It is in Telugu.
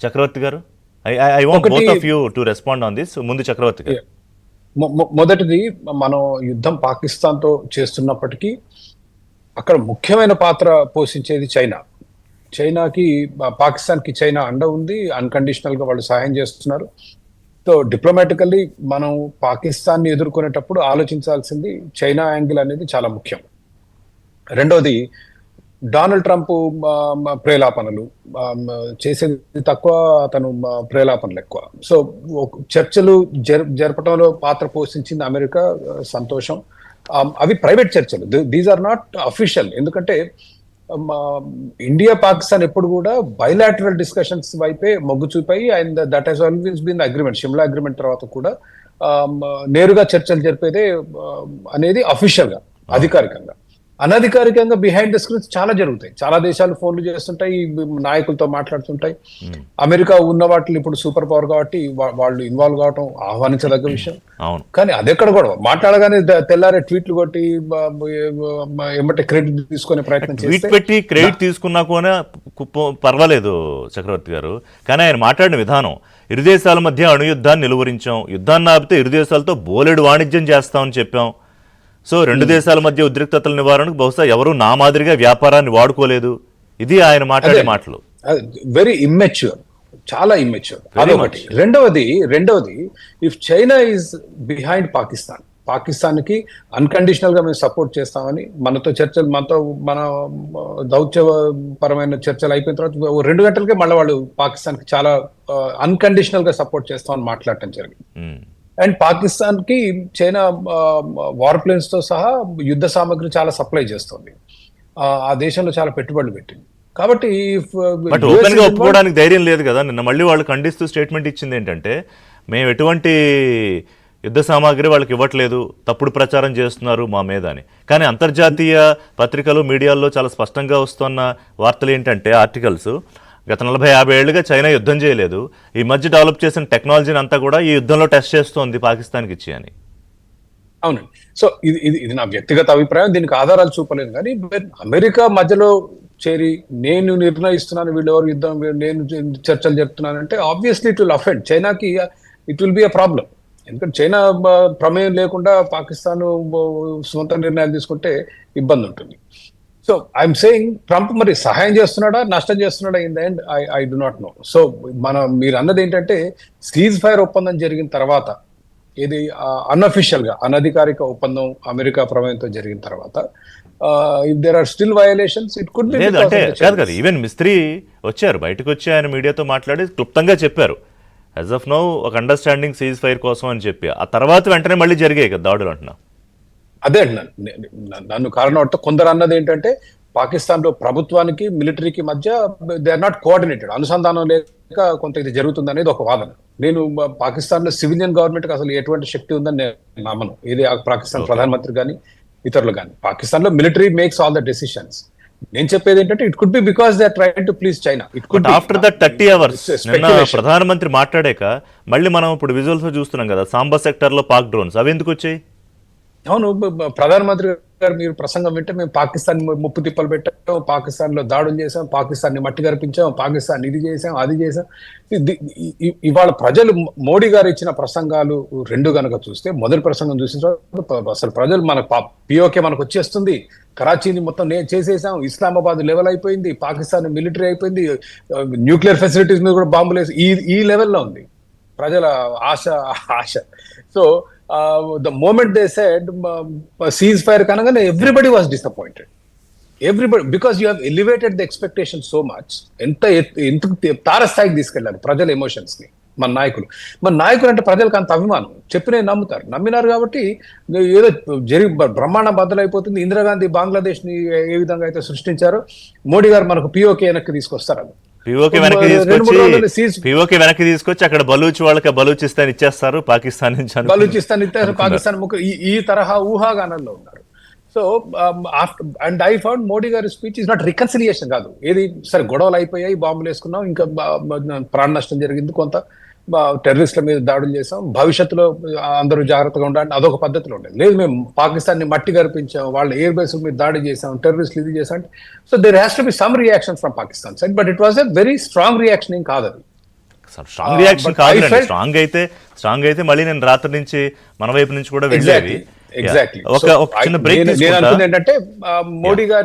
చక్రవర్తి గారు? I want both of you to respond on this. ముందు చక్రవర్తి గారు. మొదటిది, మనం యుద్ధం పాకిస్తాన్తో చేస్తున్నప్పటికీ అక్కడ ముఖ్యమైన పాత్ర పోషించేది చైనా. చైనాకి, పాకిస్తాన్కి చైనా అండ ఉంది, అన్కండిషనల్ గా వాళ్ళు సహాయం చేస్తున్నారు. సో డిప్లొమాటికల్లీ మనం పాకిస్తాన్ని ఎదుర్కొనేటప్పుడు ఆలోచించాల్సింది చైనా యాంగిల్ అనేది చాలా ముఖ్యం. రెండోది, డొనాల్డ్ ట్రంప్ ప్రేలాపనలు చేసేది తక్కువ, అతను ప్రేలాపనలు ఎక్కువ. సో చర్చలు జరపడంలో పాత్ర పోషించింది అమెరికా, సంతోషం. అవి ప్రైవేట్ చర్చలు, దీస్ ఆర్ నాట్ అఫీషియల్. ఎందుకంటే ఇండియా పాకిస్తాన్ ఎప్పుడు కూడా బైలాటరల్ డిస్కషన్స్ వైపే మొగ్గు చూపాయి. And that has always been agreement. Shimla agreement తర్వాత కూడా నేరుగా చర్చలు జరిపేదే అనేది అఫీషియల్ గా, అధికారికంగా. అనధికారికంగా బిహైండ్ ద స్క్రీన్స్ చాలా జరుగుతాయి. చాలా దేశాలు ఫోన్లు చేస్తుంటాయి, నాయకులతో మాట్లాడుతుంటాయి. అమెరికా ఉన్న వాటిని ఇప్పుడు సూపర్ పవర్ కాబట్టి వాళ్ళు ఇన్వాల్వ్ కావటం ఆహ్వానించదగ్గ విషయం. కానీ అదెక్కడ కూడా మాట్లాడగానే తెల్లారే ట్వీట్లు కొట్టి ఏమంటే క్రెడిట్ తీసుకునే ప్రయత్నం ట్వీట్ పెట్టి క్రెడిట్ తీసుకున్నా కూడా పర్వాలేదు చక్రవర్తి గారు. కానీ ఆయన మాట్లాడిన విధానం, ఇరు దేశాల మధ్య అణుయుద్ధాన్ని నిలువరించాం, యుద్ధాన్ని ఆపితే ఇరు దేశాలతో బోలెడు వాణిజ్యం చేస్తామని చెప్పాం. సో రెండు దేశాల మధ్య ఉద్రిక్తతల నివారణకు బహుశా ఎవరు నా మాదిరిగా వ్యాపారాన్ని వాడుకోలేదు. ఇది ఆయన మాట్లాడే మాటలు. వెరీ ఇమ్మెచ్యూర్, చాలా ఇమ్మెచ్యూర్. అదొకటి. రెండవది, if China is behind Pakistan కి అన్కండిషనల్ గా మేము సపోర్ట్ చేస్తామని మనతో చర్చలు, మన దౌత్యపరమైన చర్చలు అయిపోయిన తర్వాత 2 గంటలకే మళ్ళీ వాళ్ళు పాకిస్తాన్ కి చాలా అన్కండిషనల్ గా సపోర్ట్ చేస్తామని మాట్లాడటం జరిగింది. అండ్ పాకిస్తాన్ కి చైనా వార్ ప్లేన్స్ తో సహా యుద్ధ సామగ్రి చాలా సప్లై చేస్తుంది. ఆ దేశంలో చాలా పెట్టుబడులు పెట్టింది. కాబట్టి ఓపెన్ గా ఒప్పుకోవడానికి ధైర్యం లేదు కదా. నిన్న మళ్ళీ వాళ్ళు ఖండిస్తూ స్టేట్మెంట్ ఇచ్చింది ఏంటంటే, మేము ఎటువంటి యుద్ధ సామాగ్రి వాళ్ళకి ఇవ్వట్లేదు, తప్పుడు ప్రచారం చేస్తున్నారు మా మీద అని. కానీ అంతర్జాతీయ పత్రికలు, మీడియాల్లో చాలా స్పష్టంగా వస్తున్న వార్తలు ఏంటంటే, ఆర్టికల్స్, గత 40-50 ఏళ్లుగా చైనా యుద్ధం చేయలేదు, ఈ మధ్య డెవలప్ చేసిన టెక్నాలజీని అంతా కూడా ఈ యుద్ధంలో టెస్ట్ చేస్తోంది పాకిస్తాన్కి ఇచ్చి అని. అవునండి. సో ఇది నా వ్యక్తిగత అభిప్రాయం, దీనికి ఆధారాలు చూపలేదు. కానీ అమెరికా మధ్యలో చేరి నేను నిర్ణయిస్తున్నాను, వీళ్ళెవరు యుద్ధం, నేను చర్చలు జరుపుతున్నానంటే ఆబ్వియస్లీ ఇట్ విల్ అఫెండ్ చైనాకి, it will be a problem. ఎందుకంటే చైనా ప్రమేయం లేకుండా పాకిస్తాన్ సొంత నిర్ణయాలు తీసుకుంటే ఇబ్బంది ఉంటుంది. సో ఐఎమ్ సేయింగ్, ట్రంప్ మరి సహాయం చేస్తున్నాడా, నష్టం చేస్తున్నాడా in the end I do not know. So మీరు అన్నది ఏంటంటే, సీజ్ ఫైర్ ఒప్పందం జరిగిన తర్వాత, ఇది అన్అఫీషియల్ గా, అనధికారిక ఒప్పందం అమెరికా ప్రమేయంతో జరిగిన తర్వాత, if there are still violations, it could be. అంటే కాదు కదా, ఈవెన్ మిస్త్రీ వచ్చారు, బయటకు వచ్చి ఆయన మీడియాతో మాట్లాడి క్లుప్తంగా చెప్పారు, యాజ్ ఆఫ్ నౌ ఒక అండర్స్టాండింగ్ సీజ్ ఫైర్ కోసం అని చెప్పి. ఆ తర్వాత వెంటనే మళ్ళీ జరిగాయి కదా దాడులు అంటున్నా. అదే నన్ను కారణం, కొందరు అన్నది ఏంటంటే, పాకిస్తాన్ లో ప్రభుత్వానికి మిలిటరీకి మధ్య దే ఆర్ నాట్ కోఆర్డినేటెడ్, అనుసంధానం లేక కొంత ఇది జరుగుతుంది అనేది ఒక వాదన. నేను పాకిస్తాన్ లో సివిలియన్ గవర్నమెంట్ కి అసలు ఎటువంటి శక్తి ఉందని నేను నమ్మను. ఇది పాకిస్తాన్ ప్రధానమంత్రి కానీ ఇతరులు కానీ. పాకిస్తాన్ లో military makes all the decisions. నేను చెప్పేది ఏంటంటే, it could be because they are trying to please China. It could after that 30 hours నిన్న ప్రధానమంత్రి మాట్లాడాక మళ్ళీ మనం ఇప్పుడు విజువల్స్ చూస్తున్నాం కదా, సాంబా సెక్టర్ లో పాక్ డ్రోన్స్, అవి ఎందుకు వచ్చాయి? అవును, ప్రధానమంత్రి గారు మీరు ప్రసంగం వింటే, మేము పాకిస్తాన్ ముప్పు తిప్పలు పెట్టాం, పాకిస్తాన్ లో దాడులు చేసాం, పాకిస్తాన్ని మట్టి కరిపించాం, పాకిస్తాన్ ఇది చేసాం, అది చేసాం. ఇవాళ ప్రజలు మోడీ గారు ఇచ్చిన ప్రసంగాలు రెండు గనక చూస్తే, మొదటి ప్రసంగం చూసిన అసలు ప్రజలు మనకు పిఓకే మనకు వచ్చేస్తుంది, కరాచీని మొత్తం చేసేసాం, ఇస్లామాబాద్ లెవెల్ అయిపోయింది, పాకిస్తాన్ మిలిటరీ అయిపోయింది, న్యూక్లియర్ ఫెసిలిటీస్ మీద కూడా బాంబులు వేసి ఈ లెవెల్లో ఉంది ప్రజల ఆశ. So the moment they said ceasefire kanagane, everybody was disappointed. Everybody, because you have elevated the expectation so much. enta తారస్థాయికి తీసుకెళ్లారు ప్రజల ఎమోషన్స్ ని. మన నాయకులు అంటే ప్రజలకు అంత అభిమానం, చెప్పినే నమ్ముతారు, నమ్మినారు కాబట్టి ఏదో బ్రహ్మాండం బద్దలైపోతుంది. ఇందిరాగాంధీ బంగ్లాదేశ్ ని ఏ విధంగా అయితే సృష్టించారో, మోడీ గారు మనకు పిఓకే వెనక్కి తీసుకొస్తారు. పిఓకే వెనక్కి తీసుకొచ్చి అక్కడ బలూచ్ వాళ్ళకి బలూచిస్తాన్ ఇచ్చేస్తారు, పాకిస్తాన్ నుంచి బలూచిస్తాన్ ఇచ్చారు, పాకిస్తాన్ ఈ తరహా ఊహాగానంలో ఉన్నారు. So and I found Modi గారి స్పీచ్ ఇస్ నాట్ రికన్సిలియేషన్ కాదు. ఏది సరే, గొడవలు అయిపోయాయి, బాంబులు వేసుకున్నాం, ఇంకా ప్రాణ నష్టం జరిగింది, కొంత టెర్రరిస్టుల మీద దాడులు చేసాం, భవిష్యత్తులో అందరూ జాగ్రత్తగా ఉండాలి, అదొక పద్ధతిలో ఉండేది. లేదు, మేము పాకిస్తాన్ ని మట్టి కరిపించాం, వాళ్ళ ఎయిర్ బేస్ మీద దాడి చేసాం, టెర్రరిస్టులు ఇది చేసాం. So there has to be some reaction from Pakistan side, but it was a very strong reaction ఏం కాదు అది. స్ట్రాంగ్ రియాక్షన్ కాదులేండి. స్ట్రాంగ్ అయితే మళ్ళీ నేను రాత్రి నుంచి మన వైపు నుంచి కూడా వెళ్ళేది. ఎగ్జాక్ట్లీ ఒక చిన్న బ్రేక్ నేను అనుకుంది ఏంటంటే మోడీ గారి